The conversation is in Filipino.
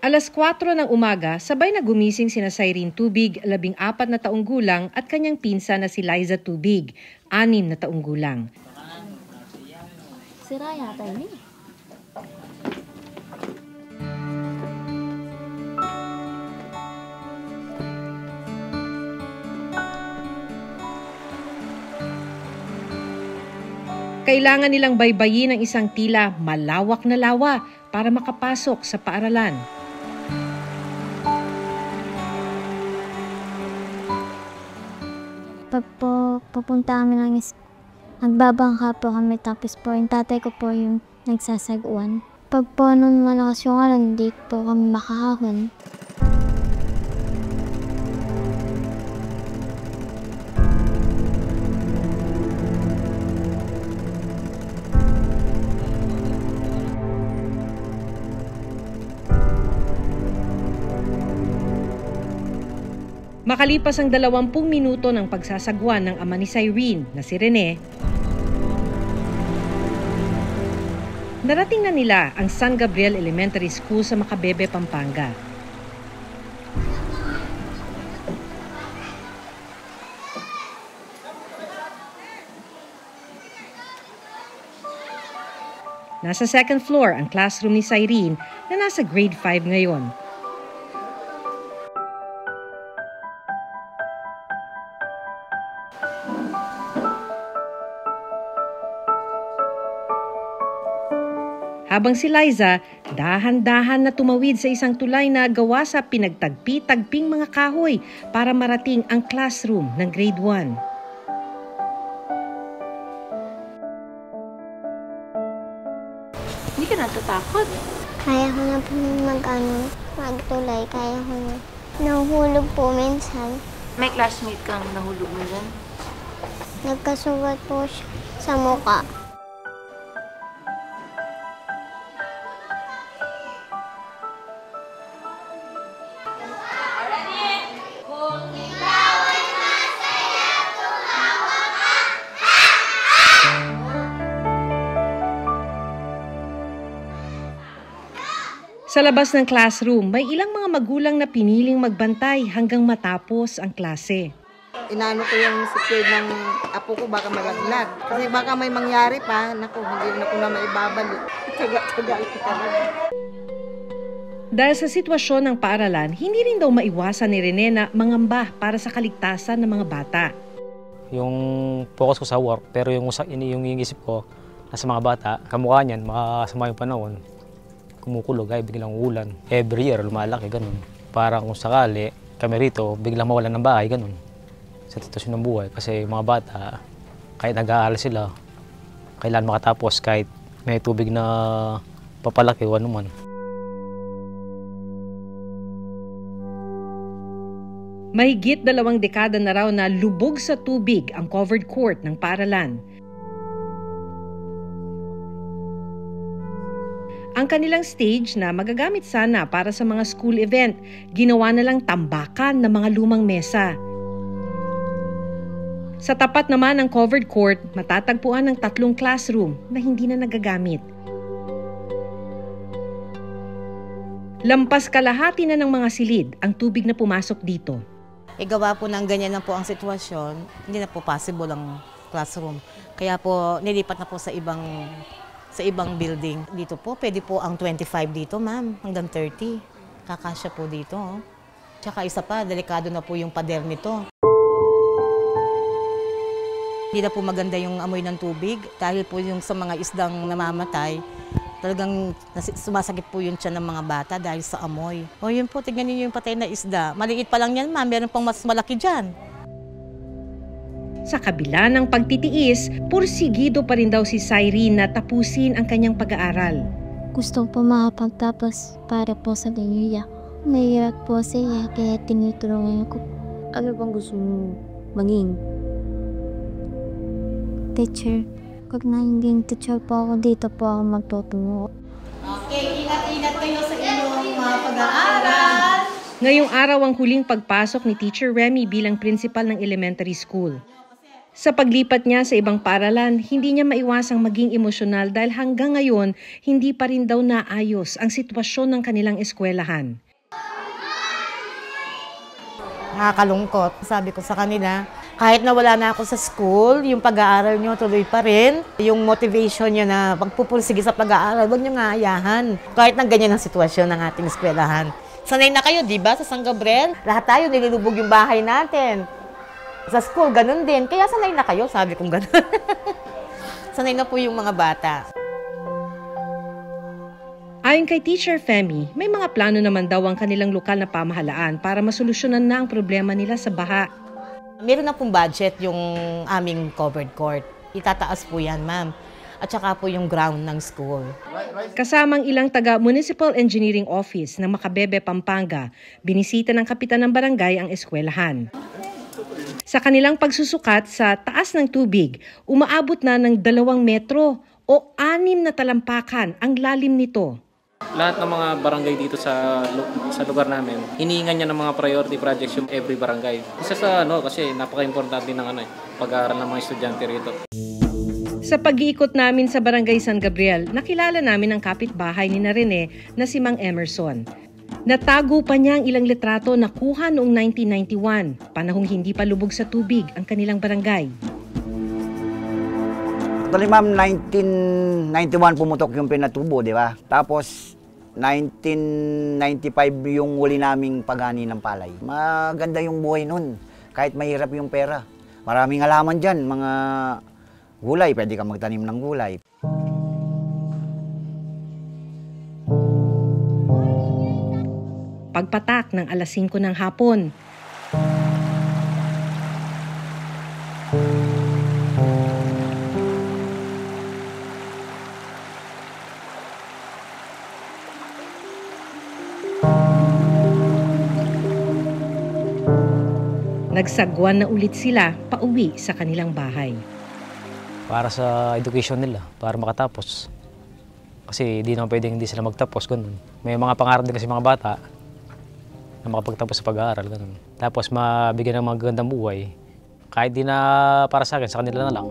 Alas 4 ng umaga, sabay na gumising sina Cyrene Tubig, 14 na taong gulang, at kanyang pinsa na si Liza Tubig, 6 na taong gulang. Sira yata yun eh. Kailangan nilang baybayin ang isang tila malawak na lawa para makapasok sa paaralan. Pag po pupunta kami nagbabangka po kami, tapos po yung tatay ko po yung nagsasaguan. Pag po nung malakas yung alon, hindi po kami makahahon. Makalipas ang 20 minuto ng pagsasagwan ng ama ni Cyrene na si Rene, narating na nila ang San Gabriel Elementary School sa Macabebe, Pampanga. Nasa second floor ang classroom ni Cyrene na nasa grade 5 ngayon. Habang si Liza, dahan-dahan na tumawid sa isang tulay na gawa sa pinagtagpi-tagping mga kahoy para marating ang classroom ng grade 1. Hindi ka natatakot? Kaya ko na po magtulay, kaya ko na. Nahuhulog po minsan. May classmate kang nahulog mo dyan? Nagkasugat po siya sa mukha. Sa labas ng classroom, may ilang mga magulang na piniling magbantay hanggang matapos ang klase. Inaano ko yung secure ng apo ko, baka malaglag. Kasi baka may mangyari pa, naku, hindi na ko na maibabalik. Taga-taga ko talaga. Dahil sa sitwasyon ng paaralan, hindi rin daw maiwasan ni Rene na mangamba para sa kaligtasan ng mga bata. Yung focus ko sa work, pero yung isip ko nasa mga bata, kamukha niyan, makakasama yung panahon. Kumukulog ay biglang ulan. Every year, lumalaki, ganun. Parang kung sakali, kami rito, biglang mawalan ng bahay, ganun. Sa sitwasyon ng buhay. Kasi mga bata, kahit nag-aaral sila, kailangan makatapos kahit may tubig na papalaki o anuman. Mahigit 2 dekada na raw na lubog sa tubig ang covered court ng paaralan. Ang kanilang stage na magagamit sana para sa mga school event, ginawa na lang tambakan ng mga lumang mesa. Sa tapat naman ng covered court, matatagpuan ng 3 classroom na hindi na nagagamit. Lampas kalahati na ng mga silid ang tubig na pumasok dito. Gawa po ng ganyan na po ang sitwasyon, hindi na po possible ang classroom. Kaya po nilipat na po sa ibang building. Dito po, pwede po ang 25 dito, ma'am, hanggang 30. Kakasya po dito. Oh. Tsaka isa pa, delikado na po yung pader nito. Hindi na po maganda yung amoy ng tubig dahil po yung sa mga isdang namamatay, talagang sumasakit po yun siya ng mga bata dahil sa amoy. O yun po, tignan niyo yung patay na isda. Maliit pa lang yan, ma'am, meron pang mas malaki dyan. Sa kabila ng pagtitiis, pursigido pa rin daw si Cyrene na tapusin ang kanyang pag-aaral. Gusto po makapagtapos para po sa Leia. Naiyak po siya, kaya tinutulungan ko. Ano bang gusto mo maging? Teacher. Pag naging teacher po ako, dito po ako magtuturo. Okay, ingat-ingat kayo sa inyong mga pag-aaral. Ngayong araw ang huling pagpasok ni Teacher Remy bilang principal ng elementary school. Sa paglipat niya sa ibang paaralan, hindi niya maiwasang maging emosyonal dahil hanggang ngayon, hindi pa rin daw naayos ang sitwasyon ng kanilang eskwelahan. Nakakalungkot. Sabi ko sa kanila, kahit na wala na ako sa school, yung pag-aaral nyo tuloy pa rin. Yung motivation nyo na magpupursige sa pag-aaral, huwag nyo nga ayahan. Kahit na ganyan ang sitwasyon ng ating eskwelahan. Sanay na kayo, di ba, sa San Gabriel? Lahat tayo nilulubog yung bahay natin. Sa school, ganun din. Kaya sanay na kayo, sabi kong ganun. Sanay na po yung mga bata. Ayon kay Teacher Femi, may mga plano naman daw ang kanilang lokal na pamahalaan para masolusyonan na ang problema nila sa baha. Meron na pong budget yung aming covered court. Itataas po yan, ma'am. At saka po yung ground ng school. Kasamang ilang taga Municipal Engineering Office ng Macabebe, Pampanga, binisita ng kapitan ng barangay ang eskwelahan. Sa kanilang pagsusukat sa taas ng tubig, umaabot na ng 2 metro o 6 na talampakan ang lalim nito. Lahat ng mga barangay dito sa lugar namin, hinihingan niya ng mga priority projects yung every barangay. Isa sa kasi napaka-importante ng pag-aaral ng mga estudyante rito. Sa pag-iikot namin sa Barangay San Gabriel, nakilala namin ang kapitbahay ni Rene na si Mang Emerson. Natago pa niya ang ilang litrato na kuha noong 1991, panahong hindi pa lubog sa tubig ang kanilang barangay. Actually, ma'am, 1991 pumutok yung pinatubo, di ba? Tapos, 1995 yung huli naming paghani ng palay. Maganda yung buhay nun, kahit mahirap yung pera. Maraming halaman dyan, mga gulay, pwede ka magtanim ng gulay. Pagpatak ng alas 5 ng hapon, nagsagwan na ulit sila pauwi sa kanilang bahay. Para sa education nila, para makatapos. Kasi di naman pwedeng hindi sila magtapos, ganun. May mga pangarap din kasi mga bata na makapagtapos sa pag-aaral, ganun. Tapos mabigyan ng magandang buhay, kahit di na para sa akin, sa kanila na lang.